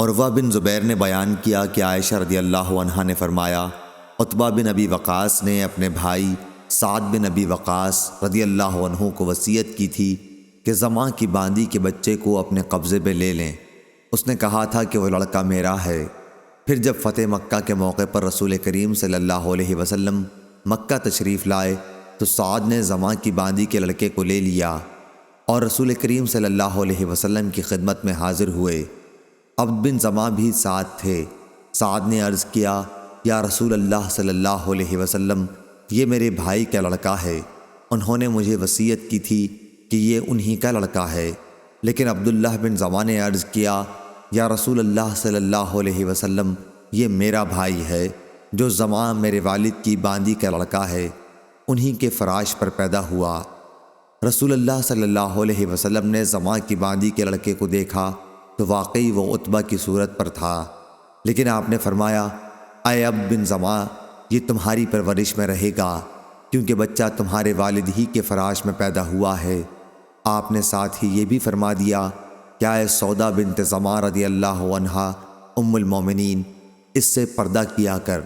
عروہ بن زبیر نے بیان کیا کہ عائشہ رضی اللہ عنہا نے فرمایا، عتبہ بن ابی وقاص نے اپنے بھائی سعد بن ابی وقاص رضی اللہ عنہ کو وصیت کی تھی کہ زماں کی باندی کے بچے کو اپنے قبضے پہ لے لیں۔ اس نے کہا تھا کہ وہ لڑکا میرا ہے۔ پھر جب فتح مکہ کے موقع پر رسول کریم صلی اللہ علیہ وسلم مکہ تشریف لائے تو سعد نے زماں کی باندی کے لڑکے کو لے لیا اور رسول کریم صلی اللہ علیہ وسلم کی خدمت میں حاضر ہوئے۔ عبد بن زماں بھی ساتھ تھے۔ سعد نے عرض کیا، یا رسول اللہ صلی اللہ علیہ وسلم، یہ میرے بھائی کا لڑکا ہے۔ انہوں نے مجھے وصیت کی تھی کہ یہ انہی کا لڑکا ہے۔ لیکن عبداللہ بن زماں نے عرض کیا، یا رسول اللہ صلی اللہ علیہ وسلم، یہ میرا بھائی ہے جو زماں میرے والد کی باندی کا لڑکا ہے، انہی کے فراش پر پیدا ہوا۔ رسول اللہ صلی اللہ علیہ وسلم نے زماں کی باندی کے لڑکے کو دیکھا تو واقعی وہ عتبہ کی صورت پر تھا، لیکن آپ نے فرمایا، اے عبد بن زماں، یہ تمہاری پرورش میں رہے گا کیونکہ بچہ تمہارے والد ہی کے فراش میں پیدا ہوا ہے۔ آپ نے ساتھ ہی یہ بھی فرما دیا کہ اے سودا بنت زماں رضی اللہ عنہا ام المومنین، اس سے پردہ کیا کر۔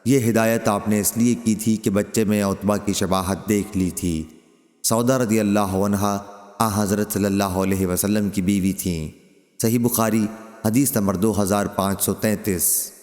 یہ ہدایت آپ نے اس لیے کی تھی کہ بچے میں عتبہ کی شباہت دیکھ لی تھی۔ سودا رضی اللہ عنہا حضرت صلی اللہ علیہ وسلم کی بیوی تھیں۔ صحیح بخاری حدیث نمبر 2533۔